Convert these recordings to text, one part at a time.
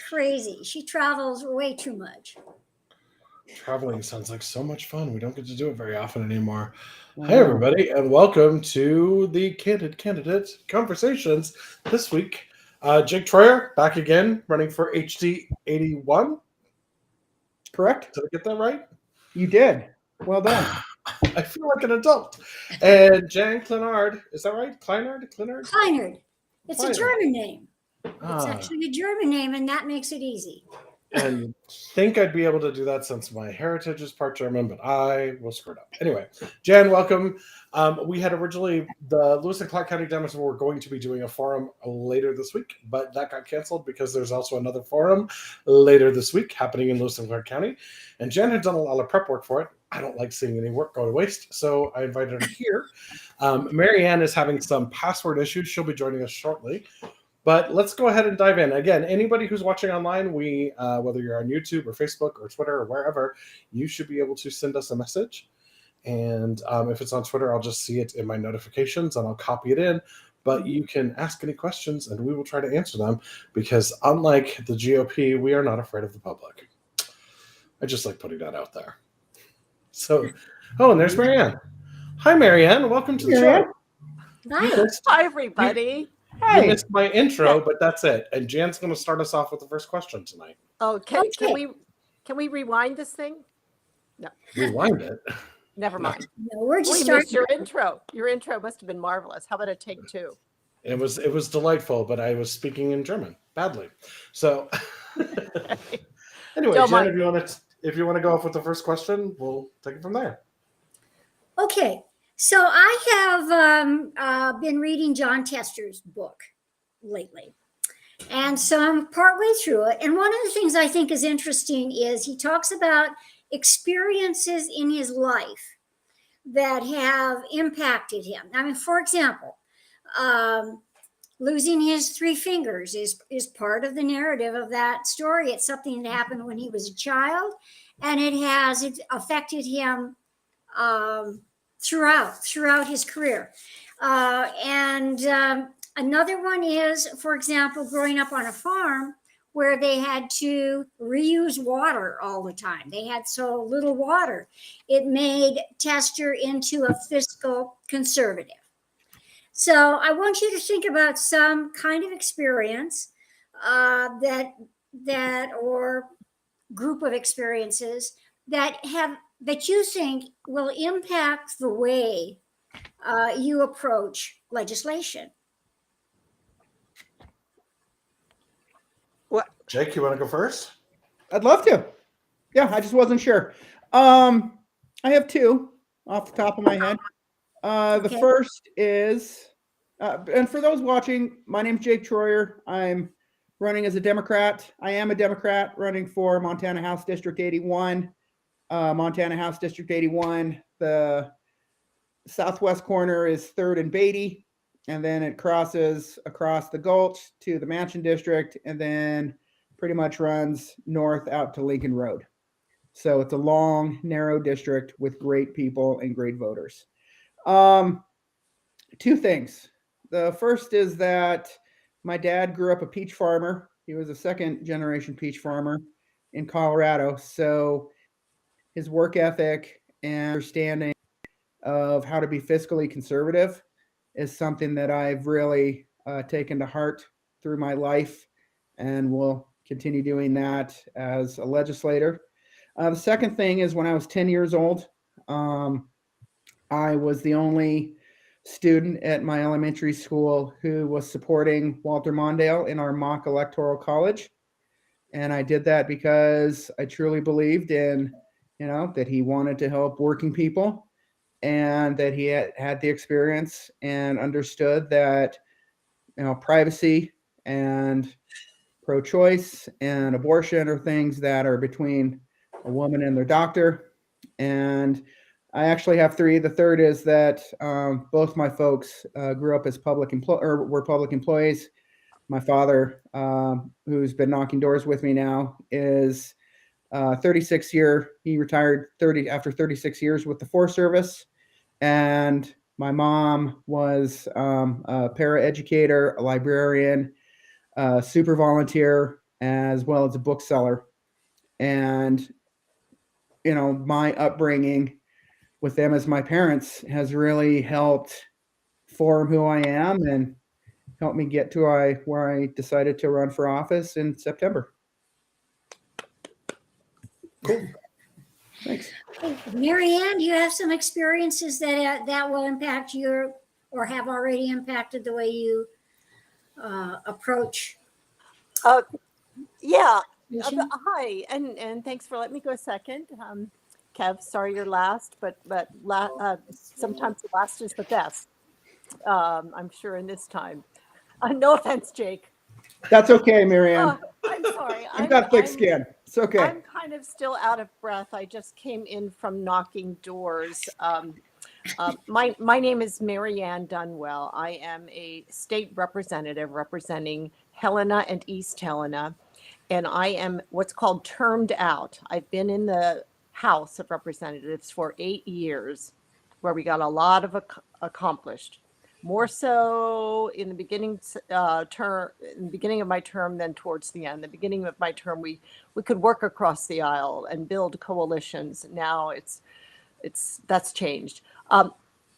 crazy. She travels way too much. Traveling sounds like so much fun. We don't get to do it very often anymore. I Hi, know. everybody, and welcome to the Candid Candidate Conversations this week. Jake Troyer back again, running for HD 81. Correct? Did I get that right? You did. Well done. I feel like an adult. And Jan Clinard, is that right? Clinard? Kleinert. It's a Kleinert. German name. It's Ah, actually a German name, and that makes it easy. and you'd think I'd be able to do that since my heritage is part German, but I will screw it up. Anyway, Jan, welcome. We had originally the Lewis and Clark County Democrats were going to be doing a forum later this week, but that got canceled because there's also another forum later this week happening in Lewis and Clark County. And Jan had done a lot of prep work for it. I don't like seeing any work go to waste, so I invited her here. Marianne is having some password issues. She'll be joining us shortly. But let's go ahead and dive in. Again, anybody who's watching online, whether you're on YouTube or Facebook or Twitter or wherever, you should be able to send us a message. And if it's on Twitter, I'll just see it in my notifications and I'll copy it in. But you can ask any questions and we will try to answer them because unlike the GOP, we are not afraid of the public. I just like putting that out there. So, and there's Marianne. Hi, Marianne. Welcome to the show. Hi. Hi, everybody. You missed my intro, but that's it. And Jan's going to start us off with the first question tonight. Okay. Can we rewind this thing? No. Rewind it. Never mind. No, we're just We starting. missed your intro. Your intro must have been marvelous. How about a take two? It was delightful, but I was speaking in German badly. So anyway, Don't Jen, mind. if you want to go off with the first question, we'll take it from there. Okay. So I have been reading John Tester's book lately. And so I'm partway through it. And one of the things I think is interesting is he talks about experiences in his life that have impacted him. I mean, for example, losing his 3 fingers is part of the narrative of that story. It's something that happened when he was a child, and it affected him throughout his career. Another one is, for example, growing up on a farm where they had to reuse water all the time. They had so little water. It made Tester into a fiscal conservative. So I want you to think about some kind of experience that or group of experiences that you think will impact the way you approach legislation. What? Jake, you want to go first? I'd love to. Yeah, I just wasn't sure. I have 2 off the top of my head. The first is, and for those watching, my name's Jake Troyer. I'm running as a Democrat. I am a Democrat running for Montana House District 81. Montana House District 81, the southwest corner is 3rd and Beatty, and then it crosses across the Gulch to the Mansion District, and then pretty much runs north out to Lincoln Road. So it's a long, narrow district with great people and great voters. 2 things. The first is that my dad grew up a peach farmer. He was a 2nd-generation peach farmer in Colorado. So his work ethic and understanding of how to be fiscally conservative is something that I've really taken to heart through my life and will continue doing that as a legislator. The second thing is when I was 10 years old, I was the only student at my elementary school who was supporting Walter Mondale in our mock electoral college. And I did that because I truly believed in, that he wanted to help working people and that he had the experience and understood that, privacy and pro-choice and abortion are things that are between a woman and their doctor. And I actually have 3. The third is that both my folks grew up as were public employees. My father, who's been knocking doors with me now, is 36 year. He retired after 36 years with the Forest Service. And my mom was a paraeducator, a librarian, super volunteer, as well as a bookseller. And, my upbringing with them as my parents has really helped form who I am and helped me get to where I decided to run for office in September. Cool. Thanks. Mary Ann, do you have some experiences that will impact your, or have already impacted the way you approach? Yeah. Vision? Hi, and thanks for letting me go a second. Kev, sorry you're last, but sometimes the last is the best. I'm sure in this time. No offense, Jake. That's okay, Marianne. I'm sorry. I've got thick skin. It's okay. I'm kind of still out of breath. I just came in from knocking doors. My name is Mary Ann Dunwell. I am a state representative representing Helena and East Helena, and I am what's called termed out. I've been in the House of Representatives for 8 years, where we got a lot of accomplished. More so in the beginning in the beginning of my term than towards the end. The beginning of my term, we could work across the aisle and build coalitions. Now that's changed.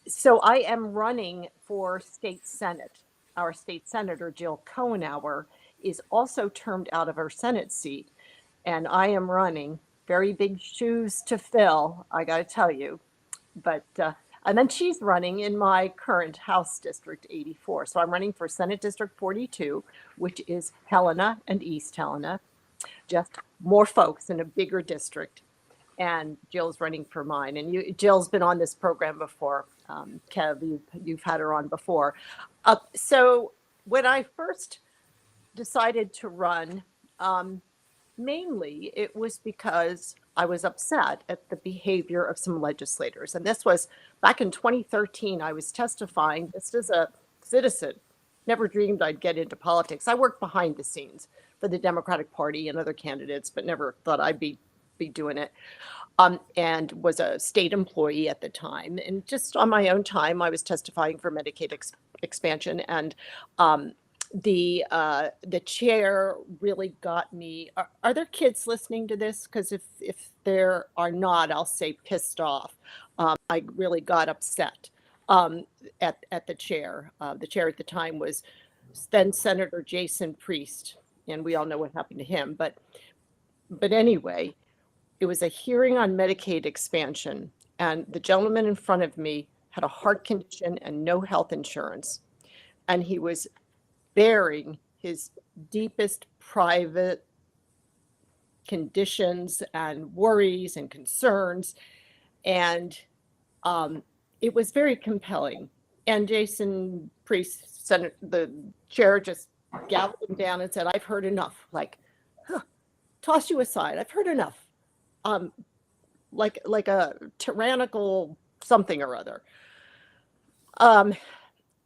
So I am running for state senate. Our state senator, Jill Cohenauer, is also termed out of her Senate seat. And I am running. Very big shoes to fill, I got to tell you. But, and then she's running in my current House District 84. So I'm running for Senate District 42, which is Helena and East Helena, just more folks in a bigger district. And Jill's running for mine. And Jill's been on this program before. Kev, you've had her on before. So when I first decided to run, mainly it was because I was upset at the behavior of some legislators. And this was back in 2013. I was testifying just as a citizen. Never dreamed I'd get into politics. I worked behind the scenes for the Democratic Party and other candidates, but never thought I'd be doing it. And was a state employee at the time. And just on my own time, I was testifying for Medicaid expansion. And the chair really got me. Are there kids listening to this? Because if there are not, I'll say pissed off. I really got upset at the chair. The chair at the time was then Senator Jason Priest, and we all know what happened to him. But anyway, it was a hearing on Medicaid expansion, and the gentleman in front of me had a heart condition and no health insurance, and he was bearing his deepest private conditions and worries and concerns. And it was very compelling. And Jason Priest, the chair, just galloped him down and said, "I've heard enough." Like, toss you aside. I've heard enough. Like a tyrannical something or other.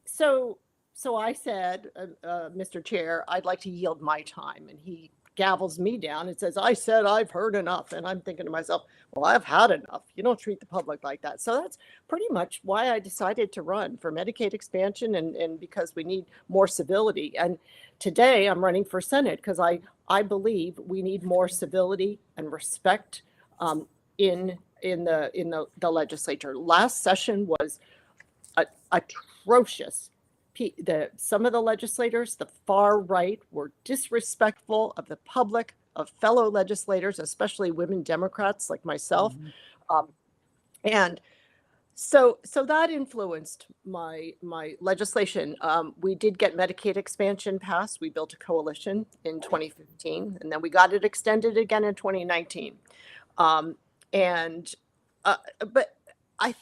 So I said, Mr. Chair, I'd like to yield my time. And he gavels me down and says, "I said I've heard enough." And I'm thinking to myself, well, I've had enough. You don't treat the public like that. So that's pretty much why I decided to run for Medicaid expansion, and because we need more civility. And today I'm running for Senate because I believe we need more civility and respect in the legislature. Last session was atrocious. Some of the legislators, the far right, were disrespectful of the public, of fellow legislators, especially women Democrats like myself. Mm-hmm. And so that influenced my legislation. We did get Medicaid expansion passed. We built a coalition in 2015, and then we got it extended again in 2019. But I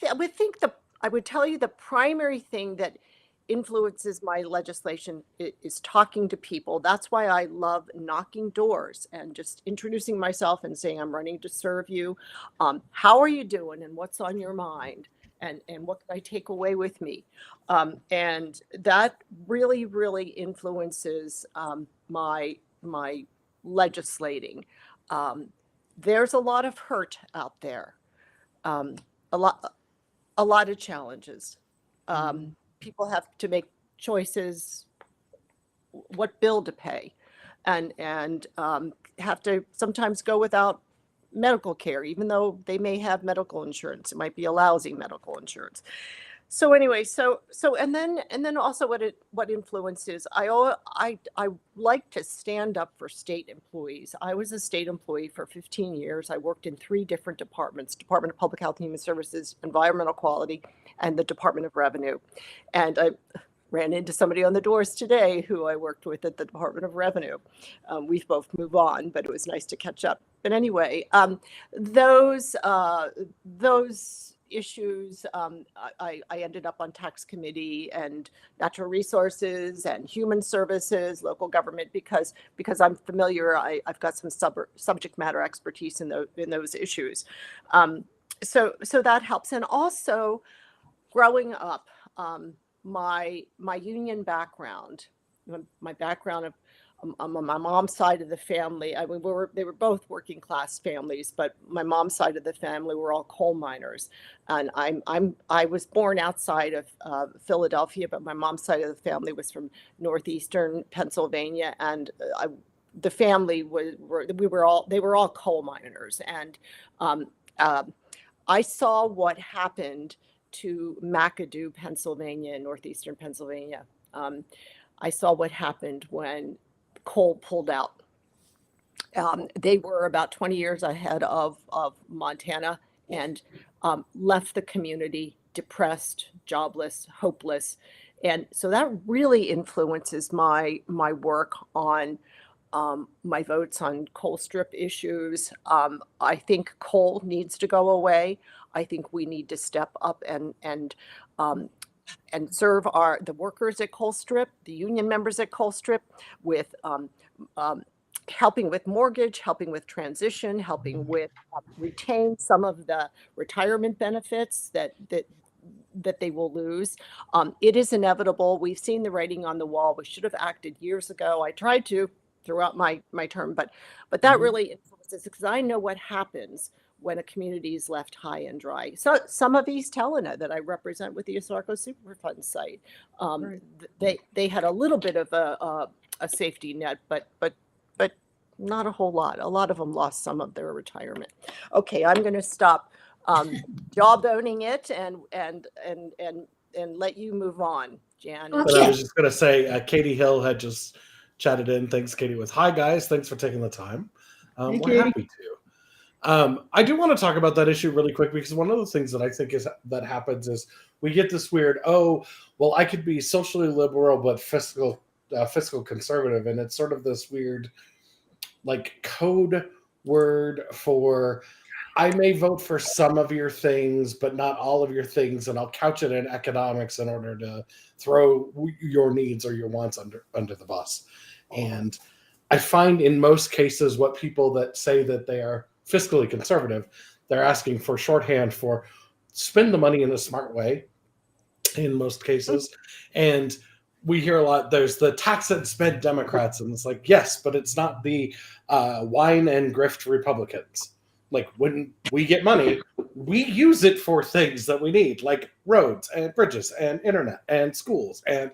would tell you the primary thing that influences my legislation is talking to people. That's why I love knocking doors and just introducing myself and saying, "I'm running to serve you. How are you doing? And what's on your mind? And what can I take away with me?" And that really, really influences my legislating. There's a lot of hurt out there, a lot of challenges. People have to make choices, what bill to pay. and have to sometimes go without medical care, even though they may have medical insurance. It might be a lousy medical insurance. So anyway, and then also what influences I like to stand up for state employees. I was a state employee for 15 years. I worked in 3 different departments: Department of Public Health and Human Services, Environmental Quality, and the Department of Revenue. And I ran into somebody on the doors today who I worked with at the Department of Revenue. We've both moved on, but it was nice to catch up. But anyway, those issues, I ended up on tax committee and natural resources and human services, local government, because I'm familiar. I've got some subject matter expertise in those issues. So that helps. And also growing up, my union background, my background of on my mom's side of the family, I mean, they were both working class families, but my mom's side of the family were all coal miners. And I was born outside of Philadelphia, but my mom's side of the family was from northeastern Pennsylvania, and the family they were all coal miners. And I saw what happened to McAdoo, Pennsylvania, in northeastern Pennsylvania. I saw what happened when coal pulled out. They were about 20 years ahead of Montana, and left the community depressed, jobless, hopeless. And so that really influences my work on my votes on coal strip issues. I think coal needs to go away. I think we need to step up and serve the workers at coal strip, the union members at coal strip, with helping with mortgage, helping with transition, helping with retain some of the retirement benefits that they will lose. It is inevitable. We've seen the writing on the wall. We should have acted years ago. I tried to throughout my term, but that really influences, because I know what happens when a community is left high and dry. So some of East Helena that I represent with the Ozarko Superfund site, right. They had a little bit of a safety net, but not a whole lot. A lot of them lost some of their retirement. Okay, I'm going to stop jawboning it and let you move on, Jan. Okay. But I was just going to say, Katie Hill had just chatted in. Thanks, Katie. With hi guys, thanks for taking the time. Hey, we're happy to. I do want to talk about that issue really quick, because one of the things that I think that happens is we get this weird, oh, well, I could be socially liberal but fiscal conservative, and it's sort of this weird, like, code word for I may vote for some of your things, but not all of your things, and I'll couch it in economics in order to throw your needs or your wants under the bus. And I find in most cases what people that say that they are fiscally conservative, they're asking for shorthand for spend the money in a smart way in most cases. And we hear a lot, there's the tax and spend Democrats, and it's like, yes, but it's not the wine and grift Republicans. Like, when we get money, we use it for things that we need, like roads and bridges and internet and schools and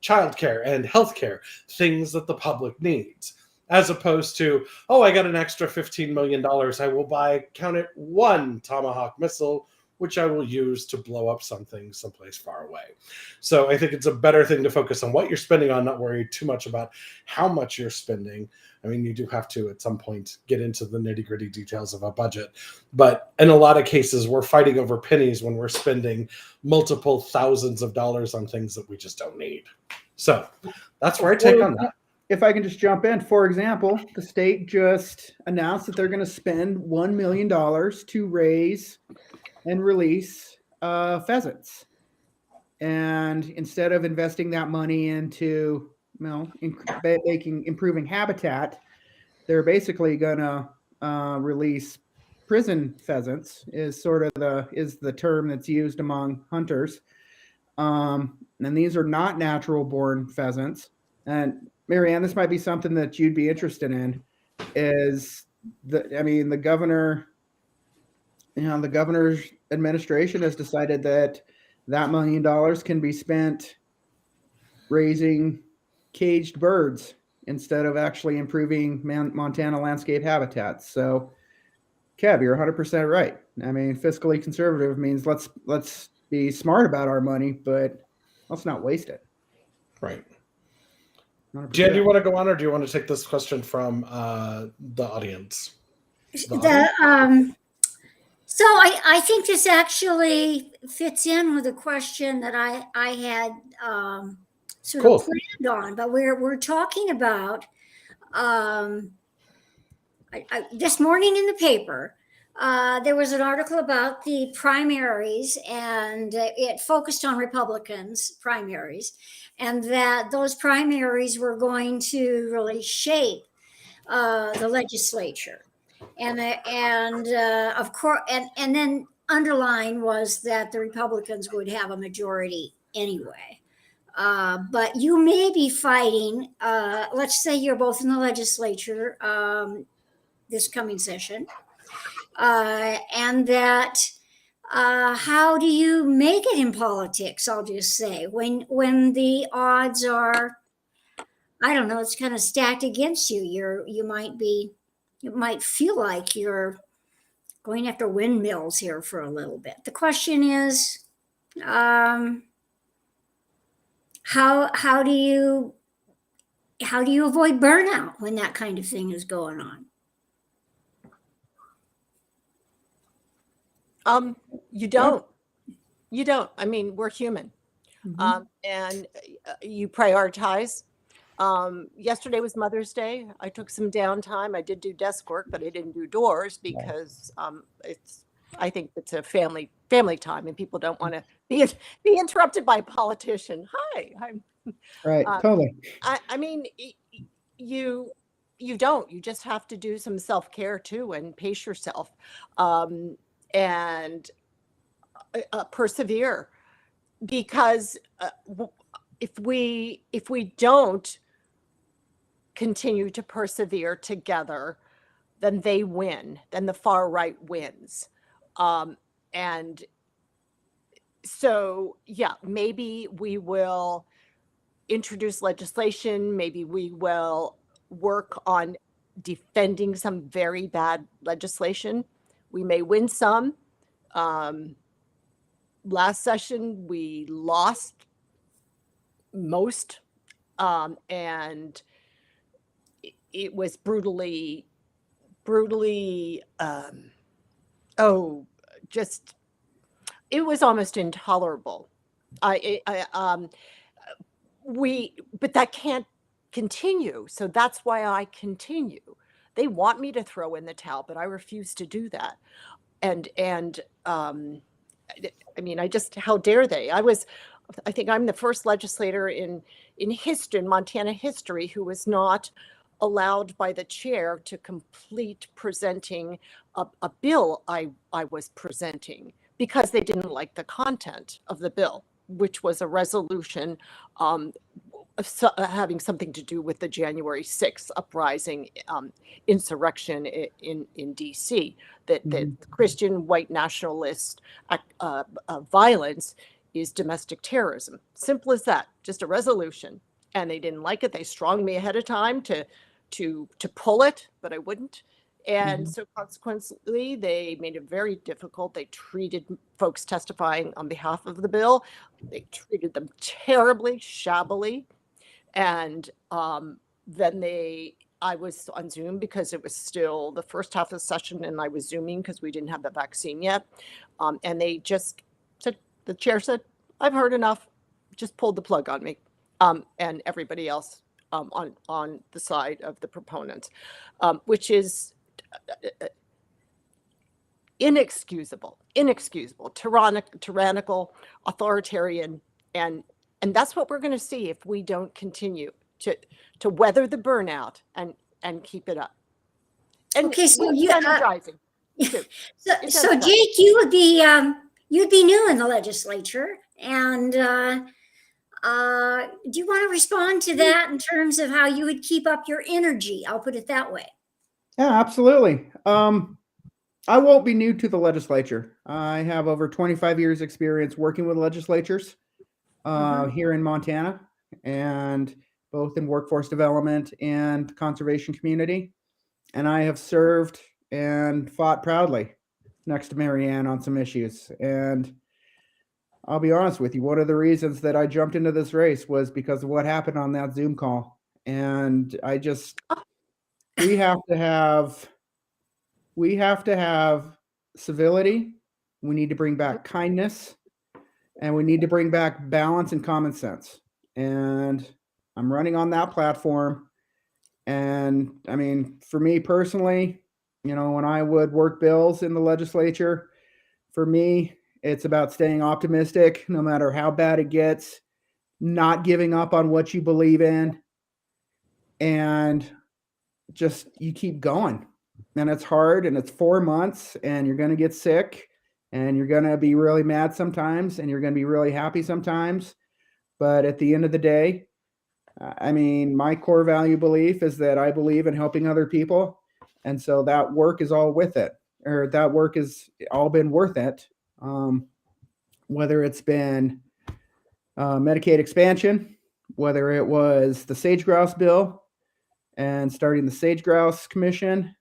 childcare and healthcare, things that the public needs. As opposed to, oh, I got an extra $15 million. I will buy, count it, 1 Tomahawk missile, which I will use to blow up something someplace far away. So I think it's a better thing to focus on what you're spending on, not worry too much about how much you're spending. I mean, you do have to, at some point, get into the nitty-gritty details of a budget. But in a lot of cases, we're fighting over pennies when we're spending multiple thousands of dollars on things that we just don't need. So that's where I take on that. If I can just jump in, for example, the state just announced that they're going to spend $1 million to raise and release pheasants. And instead of investing that money into, improving habitat, they're basically going to release prison pheasants. Is the term that's used among hunters. And these are not natural born pheasants. And Marianne, this might be something that you'd be interested in. The governor's administration has decided that $1 million can be spent raising caged birds instead of actually improving Montana landscape habitats. So, Kev, you're 100% right. I mean, fiscally conservative means let's be smart about our money, but let's not waste it. Right. 100%. Jan, do you want to go on, or do you want to take this question from the audience? So I think this actually fits in with a question that I had sort Cool. of planned on, but we're talking about this morning in the paper. There was an article about the primaries, and it focused on Republicans' primaries, and that those primaries were going to really shape the legislature. And of course, and then underlying was that the Republicans would have a majority anyway. But you may be fighting, let's say you're both in the legislature this coming session, and that how do you make it in politics? I'll just say when the odds are, I don't know, it's kind of stacked against you. You might feel like you're going after windmills here for a little bit. The question is, how do you avoid burnout when that kind of thing is going on? You don't. You don't. I mean, we're human. And you prioritize. Yesterday was Mother's Day. I took some downtime. I did do desk work, but I didn't do doors because I think it's a family time, and people don't want to be interrupted by a politician. Hi, I'm Right, totally. I mean, you don't. You just have to do some self-care too and pace yourself, and persevere, because if we don't continue to persevere together, then they win. Then the far right wins, and so yeah, maybe we will introduce legislation. Maybe we will work on defending some very bad legislation. We may win some. Last session, we lost most, and it was brutally, just, it was almost intolerable. But that can't continue. So that's why I continue. They want me to throw in the towel, but I refuse to do that. And I mean, how dare they? I think I'm the first legislator in Montana history who was not allowed by the chair to complete presenting a bill I was presenting, because they didn't like the content of the bill, which was a resolution having something to do with the January 6th uprising, insurrection in DC, that Christian white nationalist violence is domestic terrorism. Simple as that, just a resolution. And they didn't like it. They stronged me ahead of time to pull it, but I wouldn't. And so consequently, they made it very difficult. They treated folks testifying on behalf of the bill. They treated them terribly, shabbily. And then I was on Zoom because it was still the first half of the session, and I was Zooming because we didn't have the vaccine yet. And they just said, the chair said, I've heard enough, just pulled the plug on me, and everybody else on the side of the proponents, which is inexcusable, tyrannical, authoritarian, and that's what we're going to see if we don't continue to weather the burnout and keep it up. And okay, so energizing. So Jake, you'd be new in the legislature, and do you want to respond to that in terms of how you would keep up your energy? I'll put it that way. Yeah, absolutely. I won't be new to the legislature. I have over 25 years experience working with legislatures here in Montana, and both in workforce development and conservation community. And I have served and fought proudly next to Marianne on some issues. And I'll be honest with you, one of the reasons that I jumped into this race was because of what happened on that Zoom call. And we have to have civility. We need to bring back kindness, and we need to bring back balance and common sense. And I'm running on that platform. And I mean, for me personally, when I would work bills in the legislature, for me, it's about staying optimistic no matter how bad it gets, not giving up on what you believe in, and just you keep going. And it's hard, and it's 4 months, and you're going to get sick, and you're going to be really mad sometimes, and you're going to be really happy sometimes. But at the end of the day, I mean, my core value belief is that I believe in helping other people. And so that work is all with it, or that work has all been worth it. Whether it's been Medicaid expansion, whether it was the sage grouse bill and starting the sage grouse commission,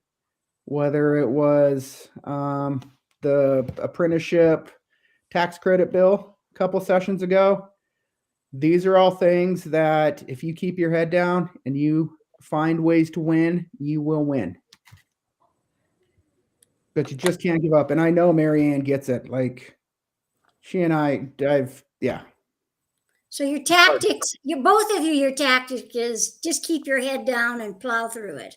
whether it was the apprenticeship tax credit bill a couple sessions ago. These are all things that if you keep your head down and you find ways to win, you will win. But you just can't give up. And I know Marianne gets it. Like, she and yeah. So your tactics, both of you, your tactic is just keep your head down and plow through it.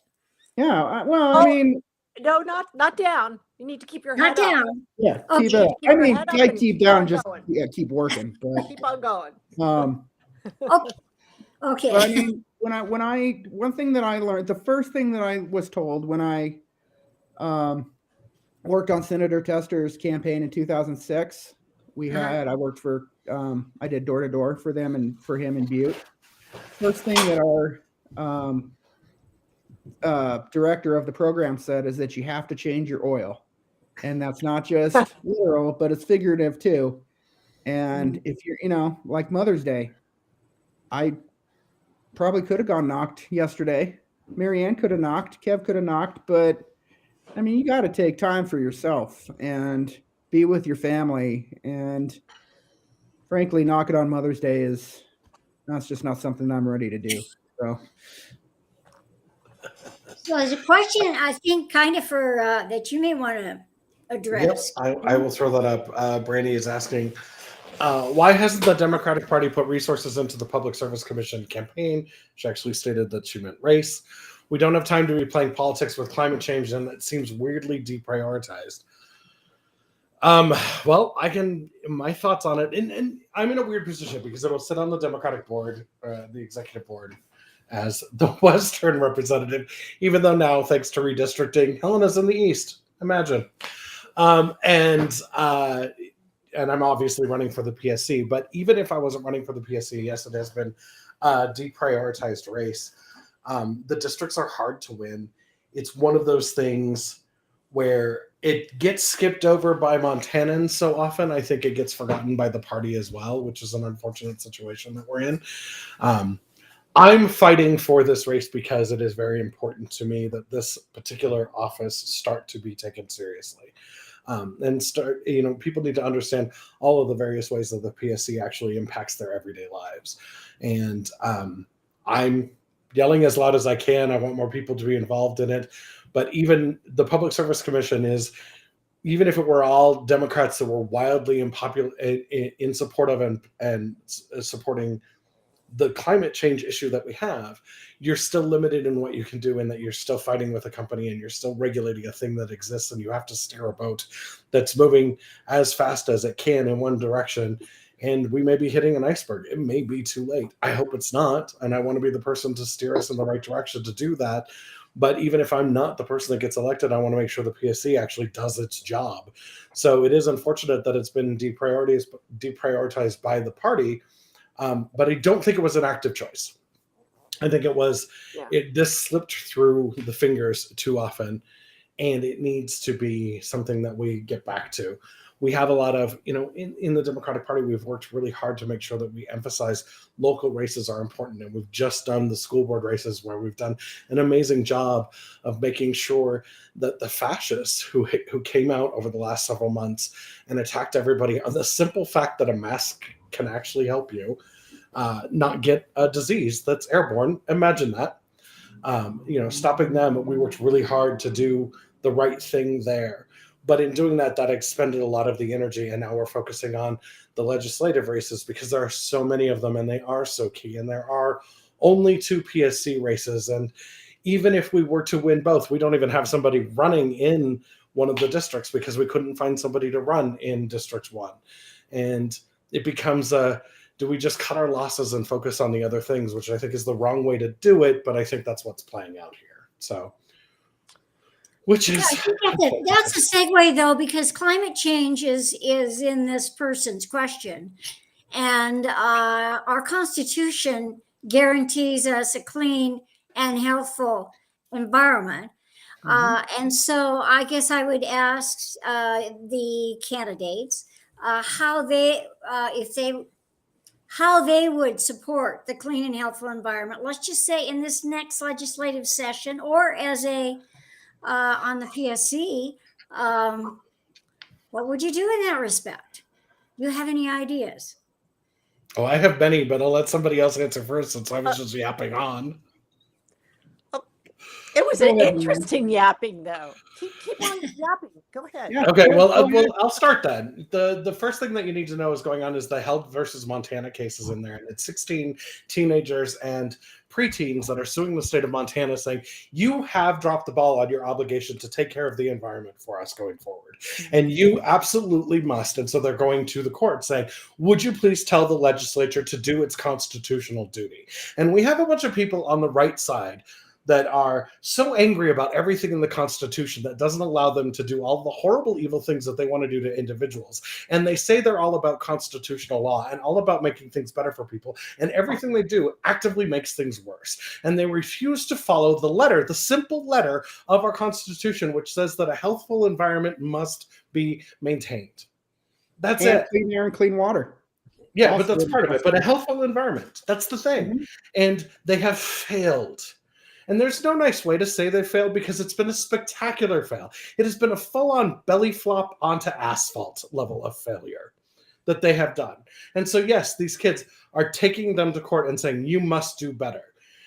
Yeah. I mean, No, not down. You need to keep your Not head up. down. yeah. Okay. Keep it. Keep I your mean, head up I and keep keep down, on just going. keep working. But Keep on going. Okay. but I mean, one thing that I learned, the first thing that I was told when I worked on Senator Tester's campaign in 2006, I worked for, I did door to door for them and for him in Butte. First thing that our director of the program said is that you have to change your oil. And that's not just literal, but it's figurative too. And if you're, like Mother's Day, I probably could have gone knocked yesterday. Marianne could have knocked, Kev could have knocked, but I mean, you got to take time for yourself and be with your family. And frankly, knock it on Mother's Day that's just not something I'm ready to do. So there's a question I think kind of for that you may want to address. Yep, I will throw that up. Brandy is asking, why hasn't the Democratic Party put resources into the Public Service Commission campaign? She actually stated that she meant race. We don't have time to be playing politics with climate change, and it seems weirdly deprioritized. Well, my thoughts on it, and I'm in a weird position because it'll sit on the Democratic board, the executive board, as the Western representative, even though now, thanks to redistricting, Helena's in the East. Imagine. And I'm obviously running for the PSC, but even if I wasn't running for the PSC, yes, it has been a deprioritized race. The districts are hard to win. It's one of those things where it gets skipped over by Montanans so often. I think it gets forgotten by the party as well, which is an unfortunate situation that we're in. I'm fighting for this race because it is very important to me that this particular office start to be taken seriously. And people need to understand all of the various ways that the PSC actually impacts their everyday lives. And I'm yelling as loud as I can. I want more people to be involved in it. But even the Public Service Commission even if it were all Democrats that were wildly unpopular in support of and supporting the climate change issue that we have, you're still limited in what you can do, and that you're still fighting with a company and you're still regulating a thing that exists, and you have to steer a boat that's moving as fast as it can in one direction. And we may be hitting an iceberg. It may be too late. I hope it's not. And I want to be the person to steer us in the right direction to do that. But even if I'm not the person that gets elected, I want to make sure the PSC actually does its job. So it is unfortunate that it's been deprioritized by the party. But I don't think it was an active choice. I think it was, this slipped through the fingers too often, and it needs to be something that we get back to. We have a lot of, in the Democratic Party, we've worked really hard to make sure that we emphasize local races are important. And we've just done the school board races where we've done an amazing job of making sure that the fascists who came out over the last several months and attacked everybody on the simple fact that a mask can actually help you not get a disease that's airborne. Imagine that. Stopping them, we worked really hard to do the right thing there. But in doing that, that expended a lot of the energy. And now we're focusing on the legislative races because there are so many of them and they are so key. And there are only 2 PSC races. And even if we were to win both, we don't even have somebody running in one of the districts because we couldn't find somebody to run in District 1. And it becomes do we just cut our losses and focus on the other things, which I think is the wrong way to do it. But I think that's what's playing out here. So. Which is that's a segue though, because climate change is in this person's question, and our Constitution guarantees us a clean and healthful environment. And so I guess I would ask the candidates how they would support the clean and healthful environment. Let's just say in this next legislative session, or as on the PSC, what would you do in that respect? Do you have any ideas? Oh, I have many, but I'll let somebody else answer first since I was just yapping on. It was an interesting yapping, though. Keep on yapping. Go ahead. Yeah. Okay, well, I'll start then. The first thing that you need to know is going on is the Held versus Montana cases in there. And it's 16 teenagers and preteens that are suing the state of Montana saying, you have dropped the ball on your obligation to take care of the environment for us going forward. And you absolutely must. And so they're going to the court saying, would you please tell the legislature to do its constitutional duty? And we have a bunch of people on the right side that are so angry about everything in the Constitution that doesn't allow them to do all the horrible, evil things that they want to do to individuals. And they say they're all about constitutional law and all about making things better for people. And everything they do actively makes things worse. And they refuse to follow the letter, the simple letter of our Constitution, which says that a healthful environment must be maintained. That's it. Clean air and clean water. Yeah, Also, but that's part of it. But a healthful environment, that's the thing. And they have failed. And there's no nice way to say they failed because it's been a spectacular fail. It has been a full-on belly flop onto asphalt level of failure that they have done. And so, yes, these kids are taking them to court and saying, you must do better.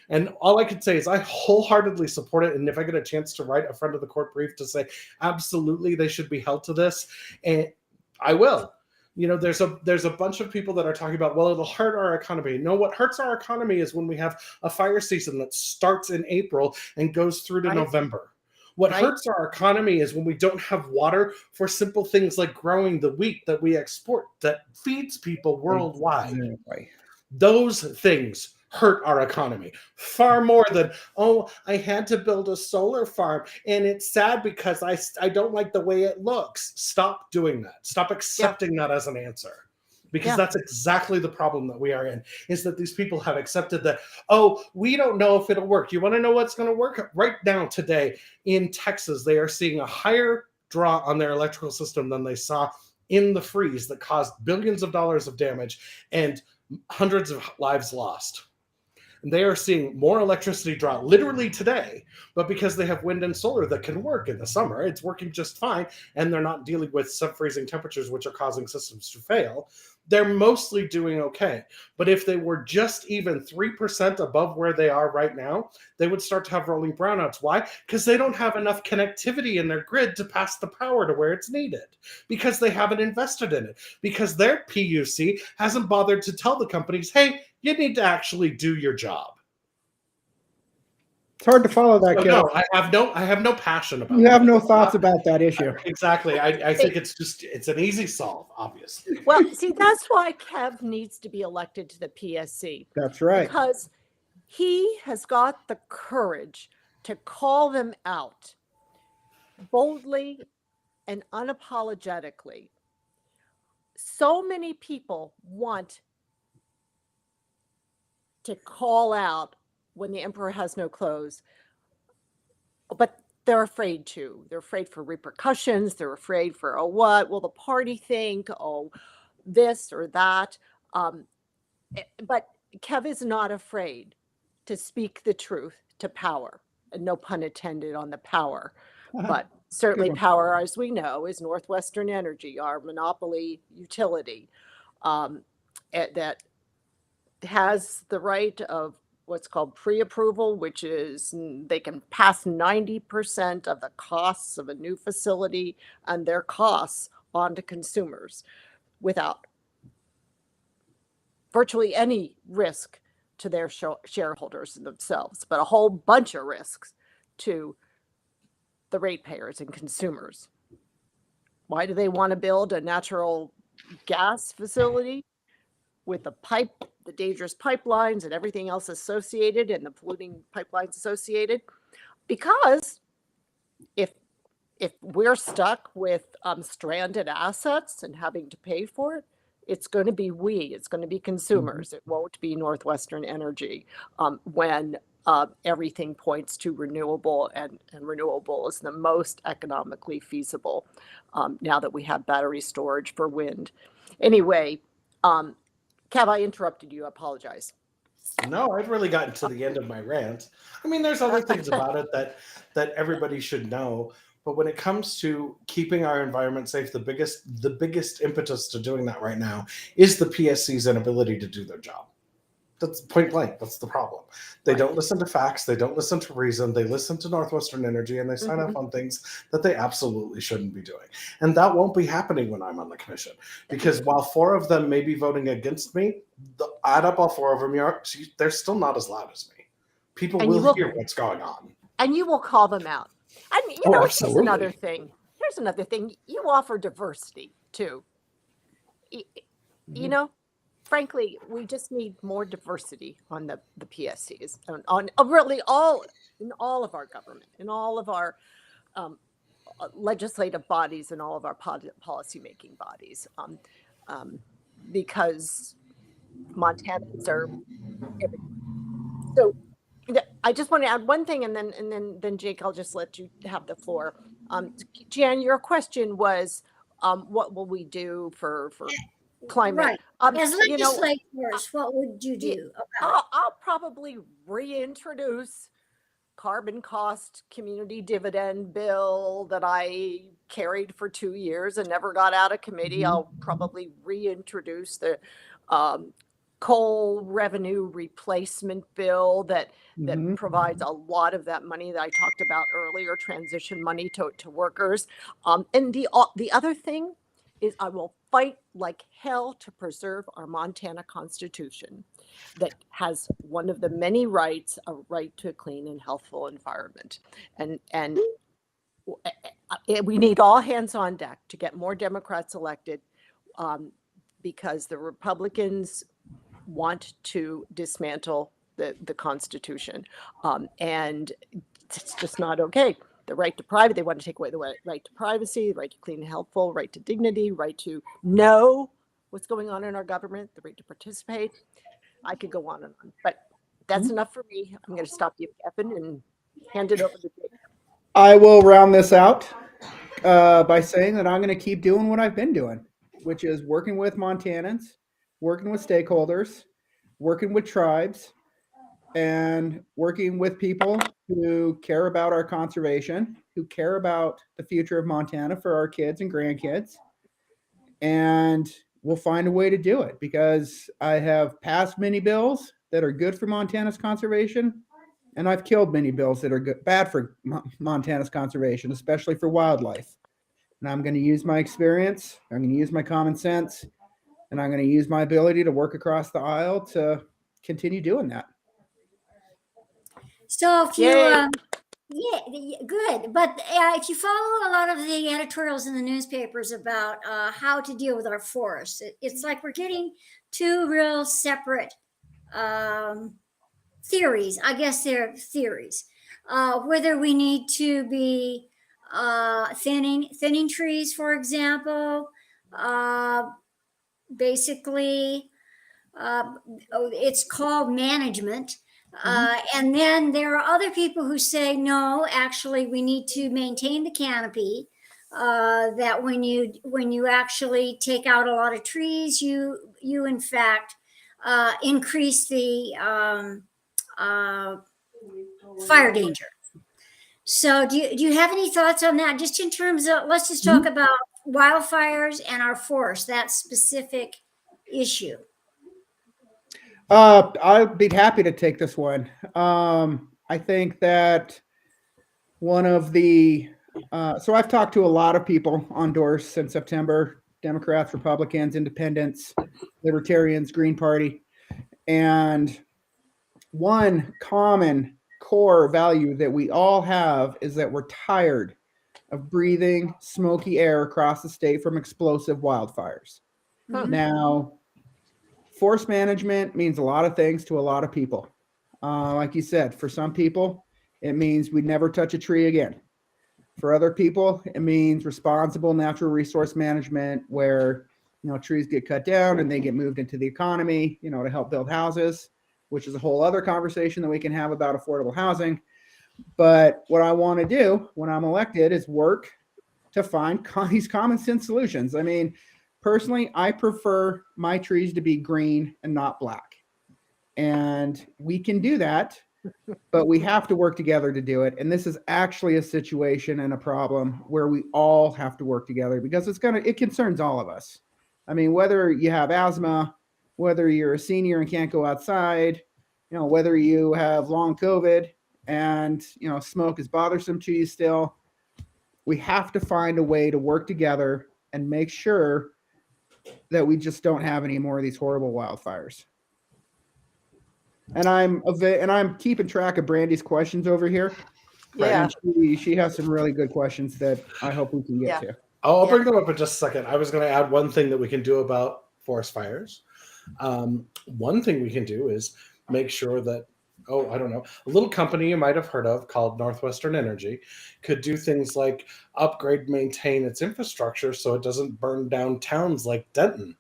And all I could say is I wholeheartedly support it. And if I get a chance to write a friend of the court brief to say, absolutely, they should be held to this, and I will. There's a bunch of people that are talking about, well, it'll hurt our economy. No, what hurts our economy is when we have a fire season that starts in April and goes through to November. What hurts our economy is when we don't have water for simple things like growing the wheat that we export that feeds people worldwide. Those things hurt our economy far more than, oh, I had to build a solar farm and it's sad because I don't like the way it looks. Stop doing that. Stop accepting that as an answer, because that's exactly the problem that we are in, is that these people have accepted that, oh, we don't know if it'll work. You want to know what's going to work? Right now today in Texas, they are seeing a higher draw on their electrical system than they saw in the freeze that caused billions of dollars of damage and hundreds of lives lost. And they are seeing more electricity draw literally today, but because they have wind and solar that can work in the summer, it's working just fine, and they're not dealing with sub-freezing temperatures, which are causing systems to fail. They're mostly doing okay. But if they were just even 3% above where they are right now, they would start to have rolling brownouts. Why? Because they don't have enough connectivity in their grid to pass the power to where it's needed, because they haven't invested in it, because their PUC hasn't bothered to tell the companies, hey, you need to actually do your job. It's hard to follow that, Gil. No, I have no passion about it. You have no thoughts about that issue. Exactly. I think it's an easy solve, obviously. Well, see, that's why Kev needs to be elected to the PSC. That's right. Because he has got the courage to call them out boldly and unapologetically. So many people want to call out when the emperor has no clothes, but they're afraid too. They're afraid for repercussions. They're afraid for, oh, what will the party think? Oh, this or that. Um, but Kev is not afraid to speak the truth to power. And no pun intended on the power, but certainly one. power, as we know, is Northwestern Energy, our monopoly utility, that has the right of what's called pre-approval, which is they can pass 90% of the costs of a new facility and their costs on to consumers without virtually any risk to their shareholders themselves, but a whole bunch of risks to the ratepayers and consumers. Why do they want to build a natural gas facility with the dangerous pipelines and everything else associated and the polluting pipelines associated? Because if we're stuck with stranded assets and having to pay for it, it's going to be it's going to be consumers. It won't be Northwestern Energy when everything points to renewable, and renewable is the most economically feasible now that we have battery storage for wind. Anyway, Kev, I interrupted you. I apologize. No, I've really gotten to the end of my rant. I mean, there's other things about it that everybody should know. But when it comes to keeping our environment safe, the biggest impetus to doing that right now is the PSC's inability to do their job. That's point blank. That's the problem. They don't listen to facts. They don't listen to reason. They listen to Northwestern Energy, and they sign off on things that they absolutely shouldn't be doing. And that won't be happening when I'm on the commission, because while 4 of them may be voting against me, add up all 4 of them, they're still not as loud as me. People will hear what's going on. And you will call them out. I mean, here's another thing. Here's another thing. You offer diversity too. You know, frankly, we just need more diversity on the PSCs, on really in all of our government, in all of our legislative bodies, and all of our policy-making bodies, because Montanans are everywhere. So I just want to add one thing, and then Jake, I'll just let you have the floor. Jan, your question was, what will we do for climate? Right. As legislators, what would you do? I'll probably reintroduce carbon cost community dividend bill that I carried for 2 years and never got out of committee. I'll probably reintroduce the coal revenue replacement bill that provides a lot of that money that I talked about earlier, transition money to workers. And the other thing is, I will fight like hell to preserve our Montana Constitution that has one of the many rights, a right to a clean and healthful environment. And we need all hands on deck to get more Democrats elected, because the Republicans want to dismantle the Constitution. And it's just not okay. The right to private, they want to take away the right to privacy, the right to clean and healthful, right to dignity, right to know what's going on in our government, the right to participate. I could go on and on, but that's enough for me. I'm going to stop you, Kevin, and hand it over to Jake. I will round this out by saying that I'm going to keep doing what I've been doing, which is working with Montanans, working with stakeholders, working with tribes, and working with people who care about our conservation, who care about the future of Montana for our kids and grandkids. And we'll find a way to do it, because I have passed many bills that are good for Montana's conservation, and I've killed many bills that are bad for Montana's conservation, especially for wildlife. And I'm going to use my experience, I'm going to use my common sense, and I'm going to use my ability to work across the aisle to continue doing that. So if you, good. But if you follow a lot of the editorials in the newspapers about how to deal with our forests, it's like we're getting 2 real separate theories. I guess they're theories. Whether we need to be thinning trees, for example, basically, it's called management. And then there are other people who say, no, actually, we need to maintain the canopy. That when you actually take out a lot of trees, you in fact increase the fire danger. So do you have any thoughts on that? Just in terms of, let's just talk about wildfires and our forest, that specific issue. I'd be happy to take this one. I think that one of the so I've talked to a lot of people on doors since September, Democrats, Republicans, Independents, Libertarians, Green Party, and one common core value that we all have is that we're tired of breathing smoky air across the state from explosive wildfires. Now, forest management means a lot of things to a lot of people. Like you said, for some people, it means we never touch a tree again. For other people, it means responsible natural resource management where, trees get cut down and they get moved into the economy, to help build houses, which is a whole other conversation that we can have about affordable housing. But what I want to do when I'm elected is work to find these common sense solutions. I mean, personally, I prefer my trees to be green and not black. And we can do that, but we have to work together to do it. And this is actually a situation and a problem where we all have to work together because it concerns all of us. I mean, whether you have asthma, whether you're a senior and can't go outside, whether you have long COVID and, smoke is bothersome to you still, we have to find a way to work together and make sure that we just don't have any more of these horrible wildfires. And I'm keeping track of Brandy's questions over here. Yeah. And she has some really good questions that I hope we can get to. I'll bring them up in just a second. I was going to add one thing that we can do about forest fires. One thing we can do is make sure that, I don't know, a little company you might have heard of called Northwestern Energy could do things like upgrade, maintain its infrastructure so it doesn't burn down towns like Denton.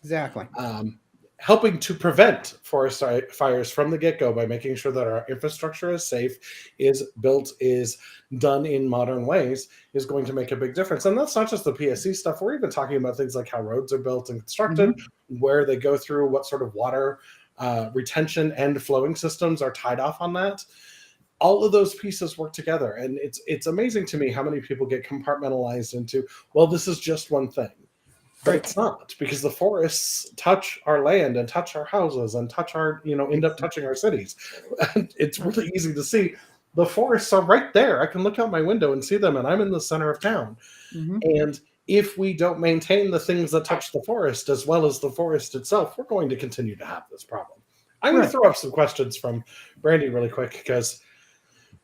Exactly. Helping to prevent forest fires from the get-go by making sure that our infrastructure is safe, is built, is done in modern ways is going to make a big difference. And that's not just the PSC stuff. We're even talking about things like how roads are built and constructed, where they go through, what sort of water retention and flowing systems are tied off on that. All of those pieces work together. And it's amazing to me how many people get compartmentalized into, well, this is just one thing. But it's not, because the forests touch our land and touch our houses and touch our, end up touching our cities. And it's really easy to see. The forests are right there. I can look out my window and see them, and I'm in the center of town. And if we don't maintain the things that touch the forest as well as the forest itself, we're going to continue to have this problem. I'm going to throw up some questions from Brandy really quick, because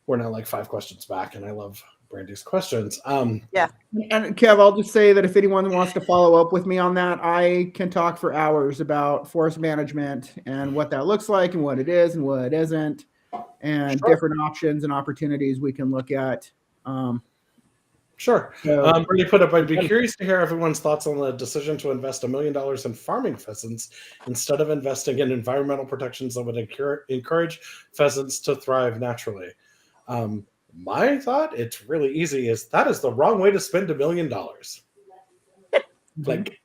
we're now like 5 questions back, and I love Brandy's questions. And Kev, I'll just say that if anyone wants to follow up with me on that, I can talk for hours about forest management and what that looks like and what it is and what it isn't, and different options and opportunities we can look at. Sure. Brandy put up, I'd be curious to hear everyone's thoughts on the decision to invest $1 million in farming pheasants instead of investing in environmental protections that would encourage pheasants to thrive naturally. My thought, it's really easy, is that is the wrong way to spend $1 million. Like,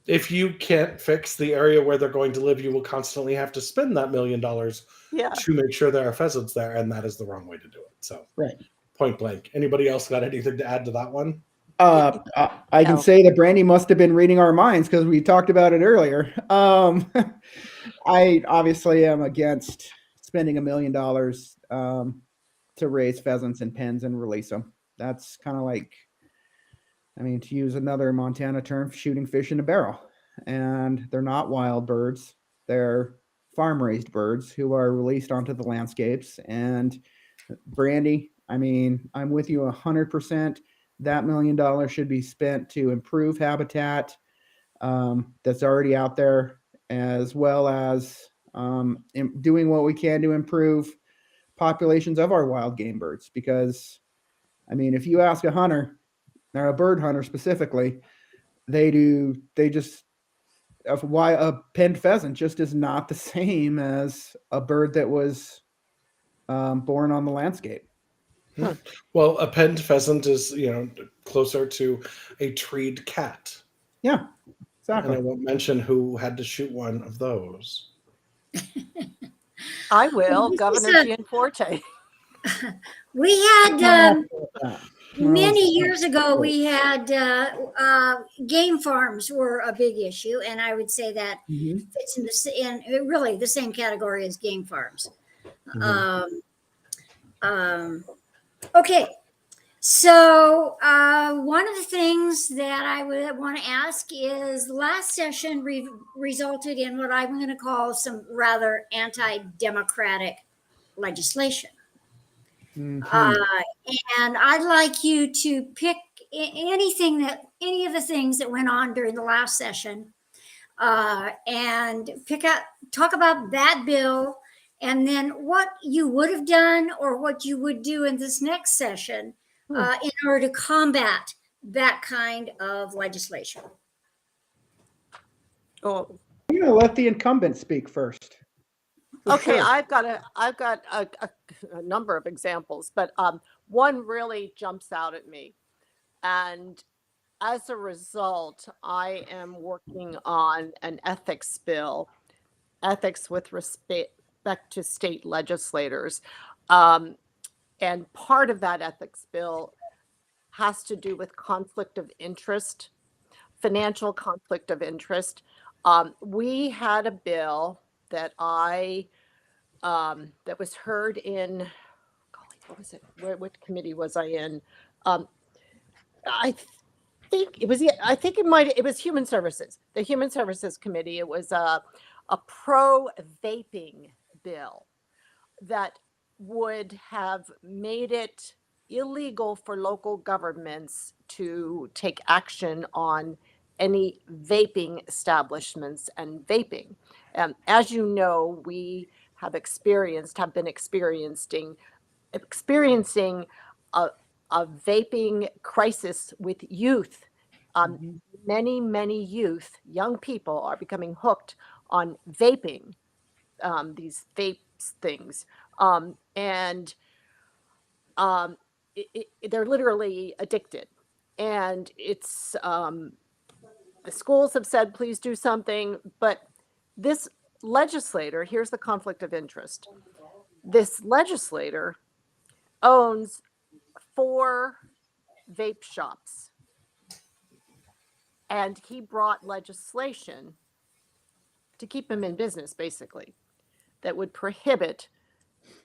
if you can't fix the area where they're going to live, you will constantly have to spend that $1 million to make sure there are pheasants there, and that is the wrong way to do it. So, point blank. Anybody else got anything to add to that one? I can say that Brandy must have been reading our minds because we talked about it earlier. I obviously am against spending $1 million to raise pheasants in pens and release them. That's kind of like, to use another Montana term, shooting fish in a barrel. And they're not wild birds. They're farm-raised birds who are released onto the landscapes. And Brandy, I'm with you 100%. That $1 million should be spent to improve habitat that's already out there, as well as doing what we can to improve populations of our wild game birds. Because, if you ask a hunter, or a bird hunter specifically, why a penned pheasant just is not the same as a bird that was born on the landscape. Well, a penned pheasant is, closer to a treed cat. Yeah, And exactly. I won't mention who had to shoot one of those. I will, This is Governor a- Gianforte. We had many No, years ago. We had game farms were a big issue, and I would say that Mhm. fits in really the same category as game farms. Mhm. Okay, so one of the things that I would want to ask is last session resulted in what I'm going to call some rather anti-democratic legislation. Mhm. And I'd like you to pick any of the things that went on during the last session, and talk about that bill, and then what you would have done or what you would do in this next session in order to combat that kind of legislation. Oh, I'm going to let the incumbent speak first. For okay, sure. I've got a number of examples, but one really jumps out at me. And as a result, I am working on an ethics bill, ethics with respect to state legislators. And part of that ethics bill has to do with conflict of interest, financial conflict of interest. We had a bill that that was heard in, golly, what was it? What committee was I in? I think it was. I think it was Human Services, the Human Services Committee. It was a pro vaping bill that would have made it illegal for local governments to take action on any vaping establishments and vaping. As you know, we have been experiencing a, a vaping crisis with youth. Many youth, young people are becoming hooked on vaping, these vape things. And they're literally addicted. And it's, the schools have said, please do something. But this legislator, here's the conflict of interest. This legislator owns 4 vape shops. And he brought legislation to keep him in business, basically, that would prohibit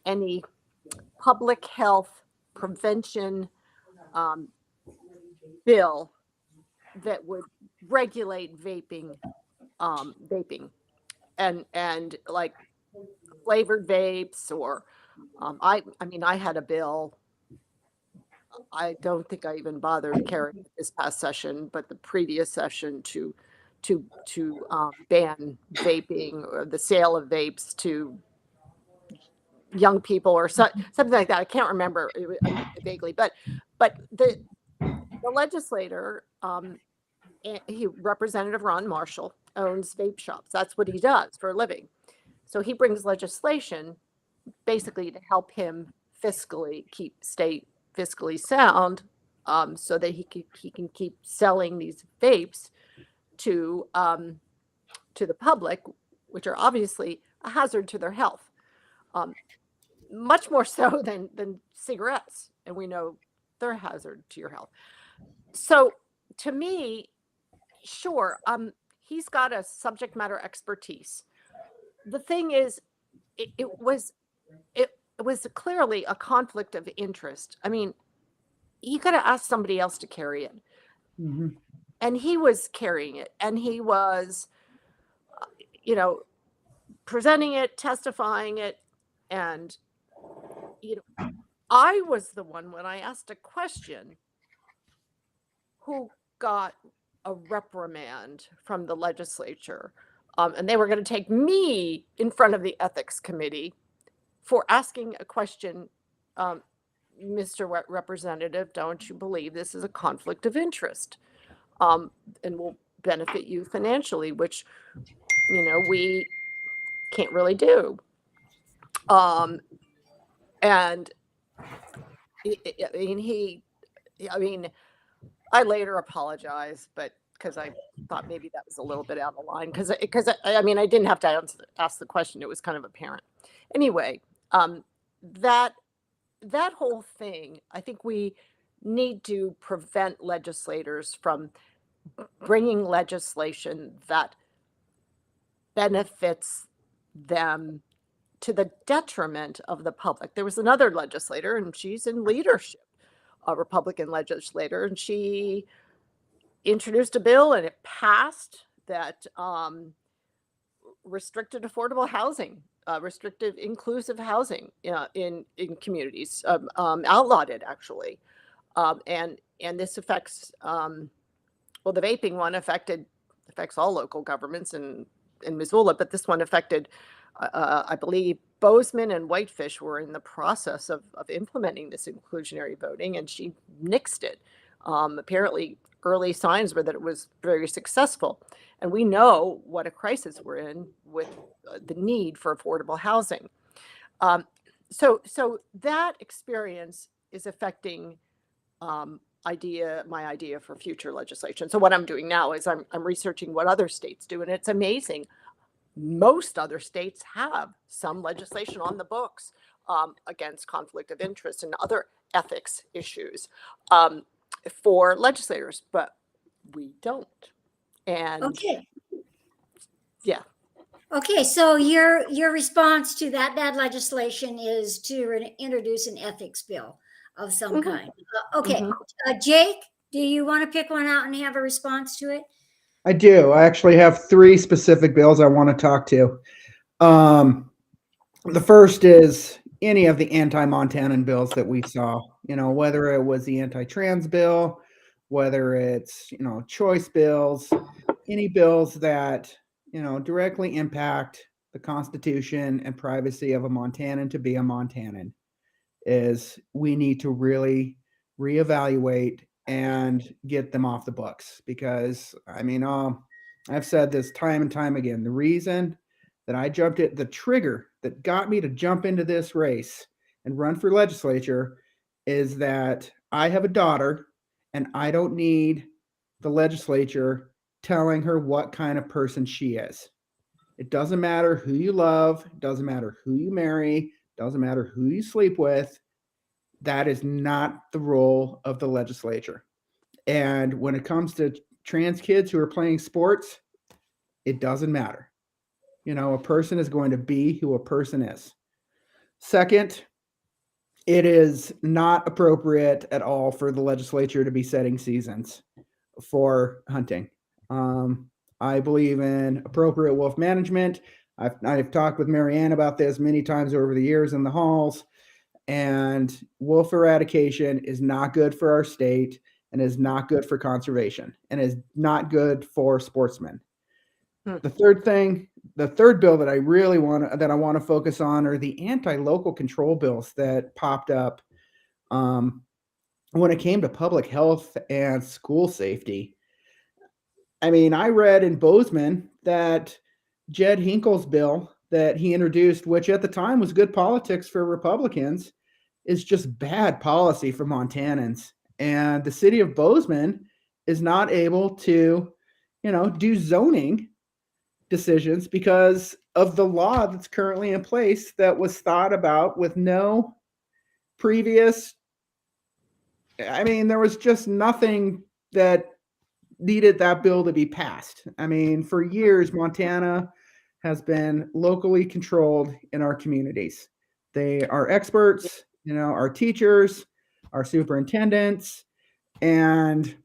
any public health prevention bill that would regulate vaping and like flavored vapes or I mean I had a bill. I don't think I even bothered carrying it this past session, but the previous session to ban vaping or the sale of vapes to young people or something like that. I can't remember vaguely, but the legislator, Representative Ron Marshall, owns vape shops. That's what he does for a living. So he brings legislation basically to help him stay fiscally sound, so that he can keep selling these vapes to the public, which are obviously a hazard to their health, much more so than cigarettes, and we know they're a hazard to your health. So to me, sure, he's got a subject matter expertise. The thing is, it was clearly a conflict of interest. I mean, you got to ask somebody else to carry it. Mhm. And he was carrying it, and he was, presenting it, testifying it. And, I was the one, when I asked a question, who got a reprimand from the legislature. And they were going to take me in front of the ethics committee for asking a question. Mr. Representative, don't you believe this is a conflict of interest, and will benefit you financially, which, we can't really do. And I mean, I later apologized, but because I thought maybe that was a little bit out of line. Because I mean, I didn't have to ask the question; it was kind of apparent. Anyway, that that whole thing, I think we need to prevent legislators from bringing legislation that benefits them to the detriment of the public. There was another legislator, and she's in leadership, a Republican legislator, and she introduced a bill and it passed that restricted affordable housing, restrictive inclusive housing in communities, outlawed it actually, and this affects well, the vaping one affects all local governments in Missoula, but this one affected, I believe, Bozeman and Whitefish were in the process of implementing this inclusionary voting, and she nixed it. Apparently, early signs were that it was very successful. And we know what a crisis we're in with the need for affordable housing. So that experience is affecting my idea for future legislation. So what I'm doing now is I'm researching what other states do, and it's amazing. Most other states have some legislation on the books against conflict of interest and other ethics issues for legislators, but we don't. And Okay. yeah. Okay, so your response to that bad legislation is to introduce an ethics bill of some kind. Okay, Jake, do you want to pick one out and have a response to it? I do. I actually have 3 specific bills I want to talk to. The first is any of the anti-Montanan bills that we saw, whether it was the anti-trans bill, whether it's, choice bills, any bills that, directly impact the Constitution and privacy of a Montanan to be a Montanan, is we need to really reevaluate and get them off the books. Because, I've said this time and time again, the reason that I jumped at the trigger that got me to jump into this race and run for legislature is that I have a daughter and I don't need the legislature telling her what kind of person she is. It doesn't matter who you love, it doesn't matter who you marry, it doesn't matter who you sleep with. That is not the role of the legislature. And when it comes to trans kids who are playing sports, it doesn't matter. A person is going to be who a person is. Second, it is not appropriate at all for the legislature to be setting seasons for hunting. I believe in appropriate wolf management. I've talked with Marianne about this many times over the years in the halls, and wolf eradication is not good for our state and is not good for conservation and is not good for sportsmen. The third bill that I really want to focus on are the anti-local control bills that popped up when it came to public health and school safety. I read in Bozeman that Jed Hinkle's bill that he introduced, which at the time was good politics for Republicans, is just bad policy for Montanans. And the city of Bozeman is not able to, do zoning decisions because of the law that's currently in place that was thought about with no previous. There was just nothing that needed that bill to be passed. For years, Montana has been locally controlled in our communities. They are experts, our teachers, our superintendents, and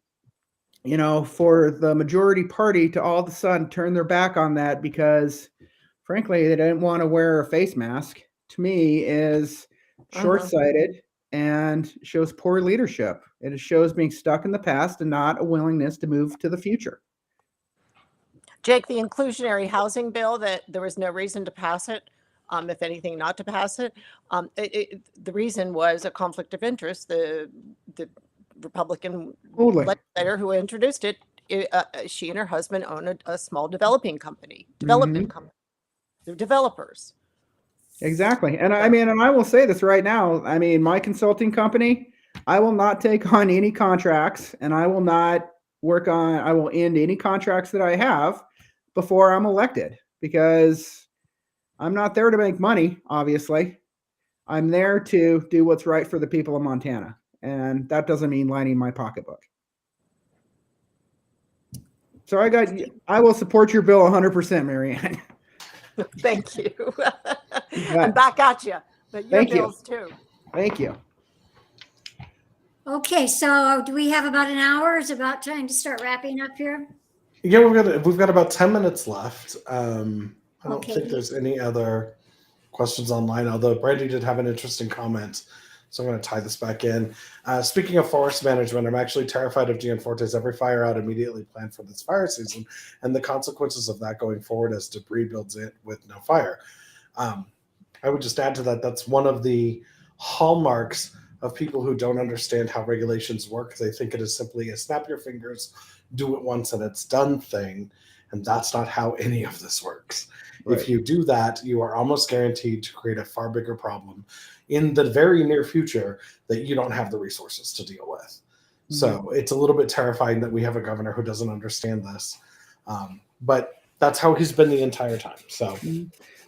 for the majority party to all of a sudden turn their back on that because, frankly, they didn't want to wear a face mask, to me is short-sighted and shows poor leadership. It shows being stuck in the past and not a willingness to move to the future. Jake, the inclusionary housing bill, that there was no reason to pass it, if anything, not to pass it. The reason was a conflict of interest. The Republican legislator who introduced it, she and her husband own a small development company. They're developers. Exactly. And I mean, and I will say this right now. I mean, my consulting company, I will not take on any contracts, and I will not I will end any contracts that I have before I'm elected, because I'm not there to make money, obviously. I'm there to do what's right for the people of Montana. And that doesn't mean lining my pocketbook. So I will support your bill 100%, Marianne. Thank you. You I'm bet. back at you, but your Thank you. bills too. Thank you. Okay, so do we have about an hour? It's about time to start wrapping up here. Yeah, we've got about 10 minutes left. I don't Okay. think there's any other questions online, although Brandy did have an interesting comment. So I'm going to tie this back in. Speaking of forest management, I'm actually terrified of Gianforte's every fire out immediately planned for this fire season and the consequences of that going forward as debris builds in with no fire. I would just add to that, that's one of the hallmarks of people who don't understand how regulations work. They think it is simply a snap your fingers, do it once and it's done thing. And that's not how any of this works. Right. If you do that, you are almost guaranteed to create a far bigger problem in the very near future that you don't have the resources to deal with. Mm-hmm. So it's a little bit terrifying that we have a governor who doesn't understand this. But that's how he's been the entire time. So,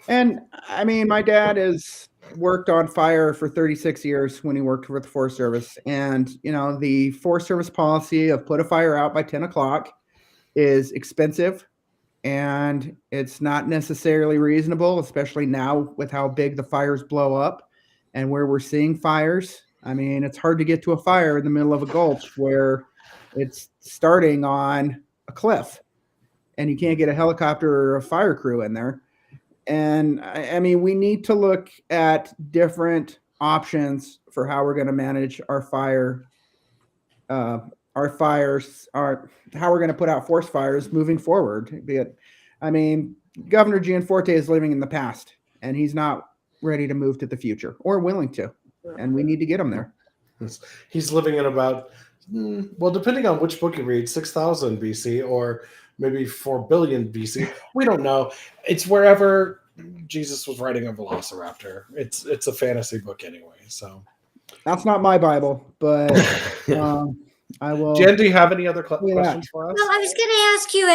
and I mean, my dad has worked on fire for 36 years when he worked with the Forest Service. And, you know, the Forest Service policy of put a fire out by 10 o'clock is expensive. And it's not necessarily reasonable, especially now with how big the fires blow up and where we're seeing fires. I mean, it's hard to get to a fire in the middle of a gulch where it's starting on a cliff and you can't get a helicopter or a fire crew in there. And I mean, we need to look at different options for how we're going to manage our fires, how we're going to put out forest fires moving forward. I mean, Governor Gianforte is living in the past, and he's not ready to move to the future or willing to, and we need to get him there. He's living in about, well, depending on which book you read, 6,000 BC or maybe 4 billion BC. We don't know. It's wherever Jesus was riding a velociraptor. It's a fantasy book anyway. So that's not my Bible, but I will. Jen, do you have any other questions for us? Well, I was going to ask you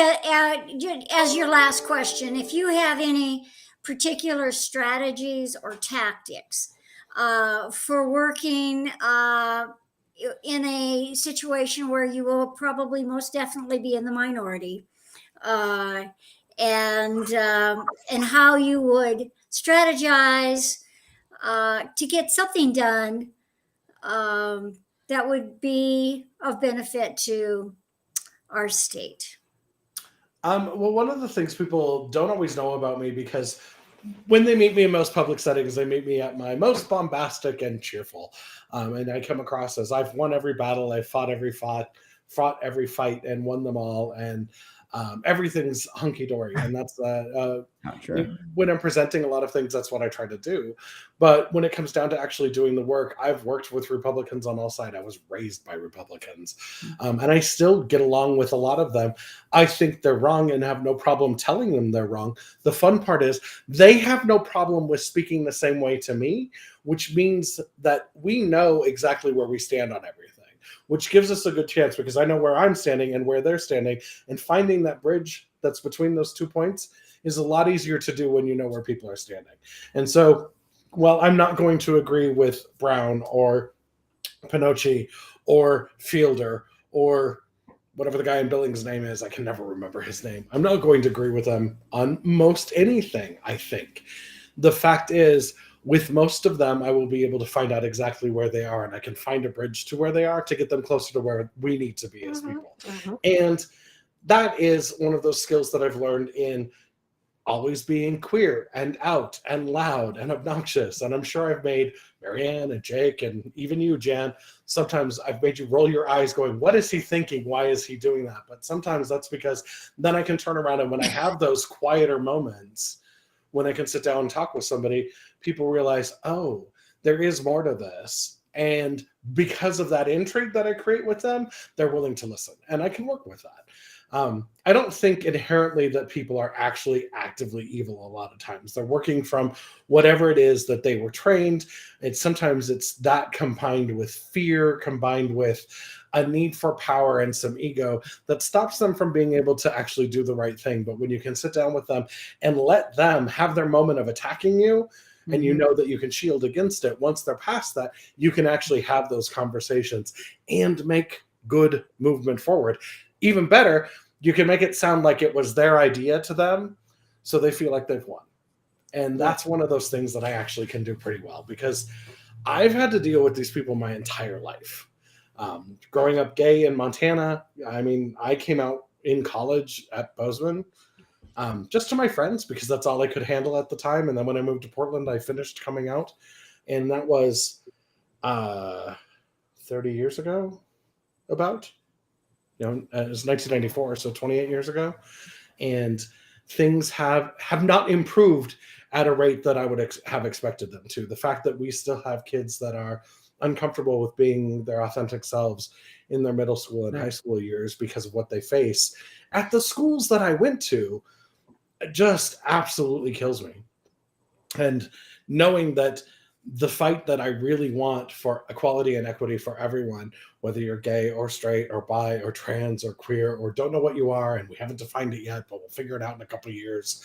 as your last question, if you have any particular strategies or tactics for working in a situation where you will probably most definitely be in the minority, and how you would strategize to get something done that would be of benefit to our state. Well, one of the things people don't always know about me, because when they meet me in most public settings, they meet me at my most bombastic and cheerful. And I come across as I've won every battle, I've fought every fight and won them all. And everything's hunky-dory. And that's not true. When I'm presenting a lot of things, that's what I try to do. But when it comes down to actually doing the work, I've worked with Republicans on all sides. I was raised by Republicans. And I still get along with a lot of them. I think they're wrong and have no problem telling them they're wrong. The fun part is they have no problem with speaking the same way to me, which means that we know exactly where we stand on everything, which gives us a good chance, because I know where I'm standing and where they're standing, and finding that bridge that's between those 2 points is a lot easier to do when you know where people are standing. And so, well, I'm not going to agree with Brown or Pinocci or Fielder or whatever the guy in Billings' name is. I can never remember his name. I'm not going to agree with them on most anything, I think. The fact is, with most of them, I will be able to find out exactly where they are, and I can find a bridge to where they are to get them closer to where we need to be as people. And that is one of those skills that I've learned in always being queer and out and loud and obnoxious. And I'm sure I've made Marianne and Jake and even you, Jan, sometimes I've made you roll your eyes going, what is he thinking? Why is he doing that? But sometimes that's because then I can turn around, and when I have those quieter moments, when I can sit down and talk with somebody, people realize, oh, there is more to this. And because of that intrigue that I create with them, they're willing to listen. And I can work with that. I don't think inherently that people are actually actively evil a lot of times. They're working from whatever it is that they were trained. And sometimes it's that combined with fear, combined with a need for power and some ego that stops them from being able to actually do the right thing. But when you can sit down with them and let them have their moment of attacking you, and you know that you can shield against it, once they're past that, you can actually have those conversations and make good movement forward. Even better, you can make it sound like it was their idea to them, so they feel like they've won. And that's one of those things that I actually can do pretty well, because I've had to deal with these people my entire life. Growing up gay in Montana, I mean, I came out in college at Bozeman, just to my friends, because that's all I could handle at the time. And then when I moved to Portland, I finished coming out, and that was 30 years ago, about. It was 1994, so 28 years ago, and things have not improved at a rate that I would have expected them to. The fact that we still have kids that are uncomfortable with being their authentic selves in their middle school and high school years because of what they face at the schools that I went to just absolutely kills me. And knowing that the fight that I really want for equality and equity for everyone, whether you're gay or straight or bi or trans or queer or don't know what you are, and we haven't defined it yet, but we'll figure it out in a couple of years.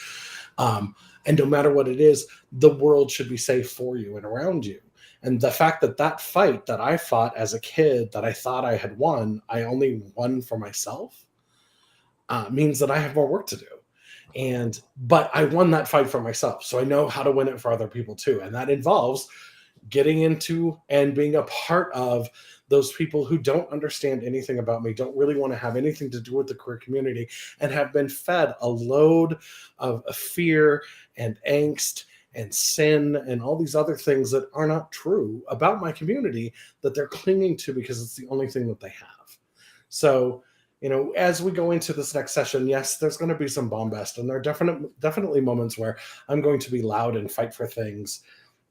And no matter what it is, the world should be safe for you and around you. And the fact that that fight that I fought as a kid that I thought I had won, I only won for myself, means that I have more work to do. But I won that fight for myself, so I know how to win it for other people too. And that involves getting into and being a part of those people who don't understand anything about me, don't really want to have anything to do with the queer community, and have been fed a load of fear and angst and sin and all these other things that are not true about my community, that they're clinging to because it's the only thing that they have. So, as we go into this next session, yes, there's going to be some bombast, and there are definitely moments where I'm going to be loud and fight for things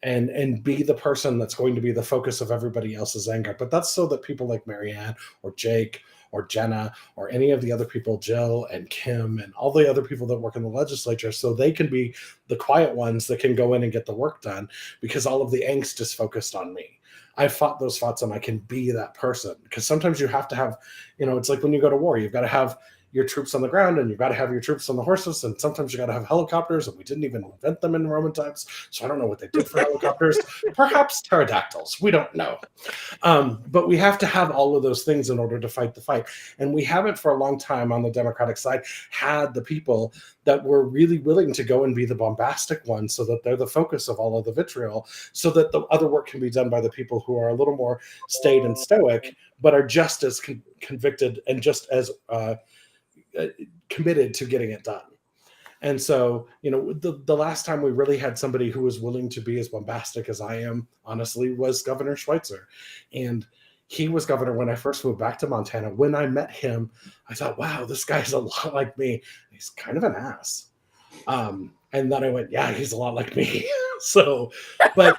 and be the person that's going to be the focus of everybody else's anger. But that's so that people like Marianne or Jake or Jenna or any of the other people, Jill and Kim and all the other people that work in the legislature, so they can be the quiet ones that can go in and get the work done, because all of the angst is focused on me. I fought those fights and I can be that person, because sometimes you have to have, it's like when you go to war, you've got to have your troops on the ground and you've got to have your troops on the horses. And sometimes you got to have helicopters, and we didn't even invent them in Roman times. So I don't know what they did for helicopters, perhaps pterodactyls. We don't know. But we have to have all of those things in order to fight the fight. And we haven't for a long time on the Democratic side had the people that were really willing to go and be the bombastic ones, so that they're the focus of all of the vitriol, so that the other work can be done by the people who are a little more staid and stoic, but are just as convicted and just as committed to getting it done. And so, the last time we really had somebody who was willing to be as bombastic as I am, honestly, was Governor Schweitzer. And he was governor when I first moved back to Montana. When I met him, I thought, wow, this guy's a lot like me. He's kind of an ass. And then I went, yeah, he's a lot like me. But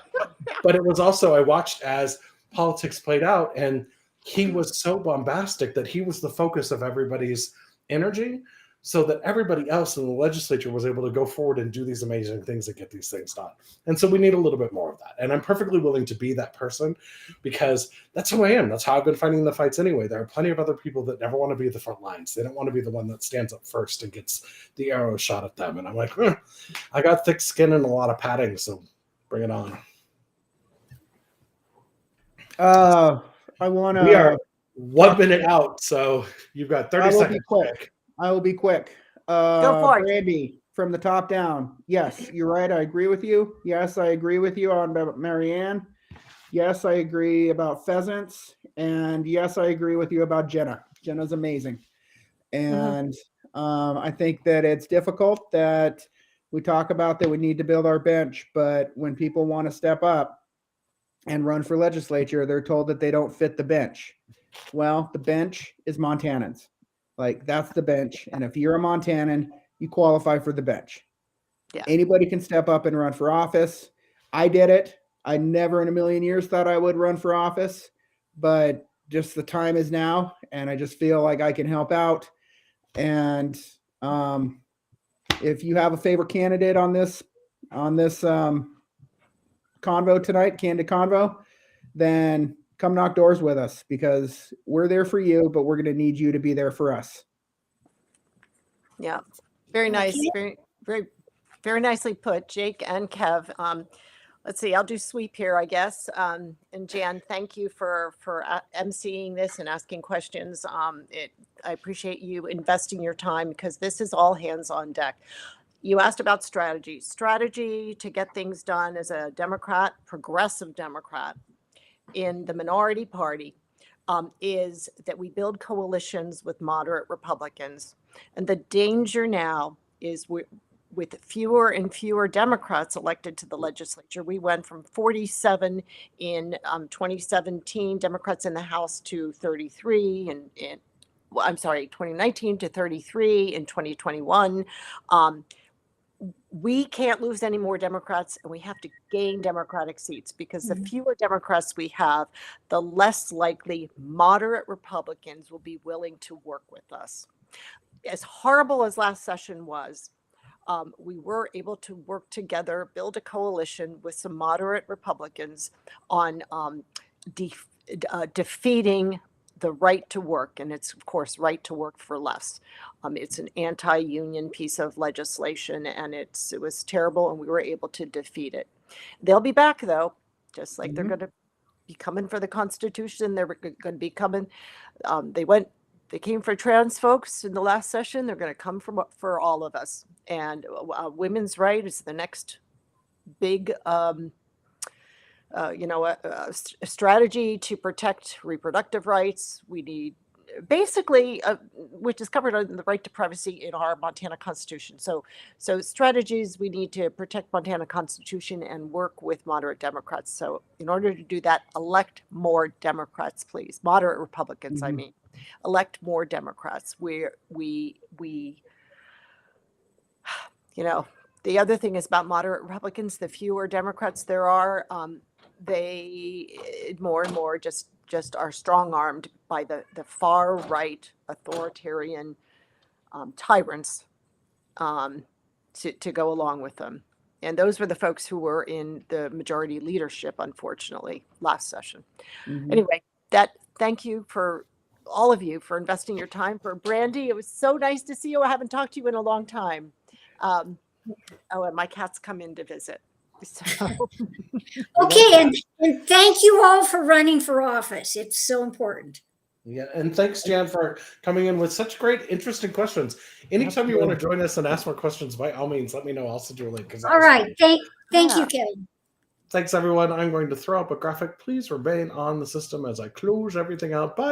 it was also, I watched as politics played out, and he was so bombastic that he was the focus of everybody's energy, so that everybody else in the legislature was able to go forward and do these amazing things and get these things done. And so we need a little bit more of that. And I'm perfectly willing to be that person, because that's who I am. That's how I've been fighting the fights anyway. There are plenty of other people that never want to be at the front lines. They don't want to be the one that stands up first and gets the arrow shot at them. And I'm like, I got thick skin and a lot of padding, so bring it on. I want to. We are 1 minute out, so you've got 30 seconds. I will be quick. Go for it. Brandy, from the top down. Yes, you're right. I agree with you. Yes, I agree with you on Marianne. Yes, I agree about pheasants. And yes, I agree with you about Jenna. Jenna's amazing. And I think that it's difficult that we talk about that we need to build our bench, but when people want to step up and run for legislature, they're told that they don't fit the bench. Well, the bench is Montanans. Like, that's the bench. And if you're a Montanan, you qualify for the bench. Yeah. Anybody can step up and run for office. I did it. I never in a million years thought I would run for office, but just the time is now, and I just feel like I can help out. And if you have a favorite candidate on this convo tonight, Candid Convo, then come knock doors with us, because we're there for you, but we're going to need you to be there for us. Yeah, very nice. Okay. Very nicely put, Jake and Kev. Let's see, I'll do sweep here, I guess. And Jan, thank you for emceeing this and asking questions. I appreciate you investing your time, because this is all hands on deck. You asked about strategy. Strategy to get things done as a Democrat, progressive Democrat in the minority party, is that we build coalitions with moderate Republicans. And the danger now is with fewer and fewer Democrats elected to the legislature. We went from 47 in 2017 Democrats in the House to 33 in 2019 to 33 in 2021. We can't lose any more Democrats, and we have to gain Democratic seats, because the fewer Democrats we have, the less likely moderate Republicans will be willing to work with us. As horrible as last session was, we were able to work together, build a coalition with some moderate Republicans on defeating the right to work. And it's, of course, right to work for less. It's an anti-union piece of legislation, and it was terrible, and we were able to defeat it. They'll be back, though, just like they're going to be coming for the Constitution. They're going to be coming. They came for trans folks in the last session. They're going to come for all of us. And women's right is the next big, a strategy to protect reproductive rights. We need basically, which is covered on the right to privacy in our Montana Constitution. So strategies, we need to protect Montana Constitution and work with moderate Democrats. So in order to do that, elect more Democrats, please. Moderate Republicans, I mean. Elect more Democrats. The other thing is about moderate Republicans, the fewer Democrats there are, they more and more just are strong-armed by the far right authoritarian tyrants to go along with them. And those were the folks who were in the majority leadership, unfortunately, last session. Anyway, thank you for all of you for investing your time. For Brandy, it was so nice to see you. I haven't talked to you in a long time. And my cats come in to visit. So. Okay, and thank you all for running for office. It's so important. Yeah, and thanks, Jan, for coming in with such great, interesting questions. Anytime you want to join us and ask more questions, by all means, let me know. I'll send you a link. All right, thank you, Kevin. Thanks, everyone. I'm going to throw up a graphic. Please remain on the system as I close everything out. Bye.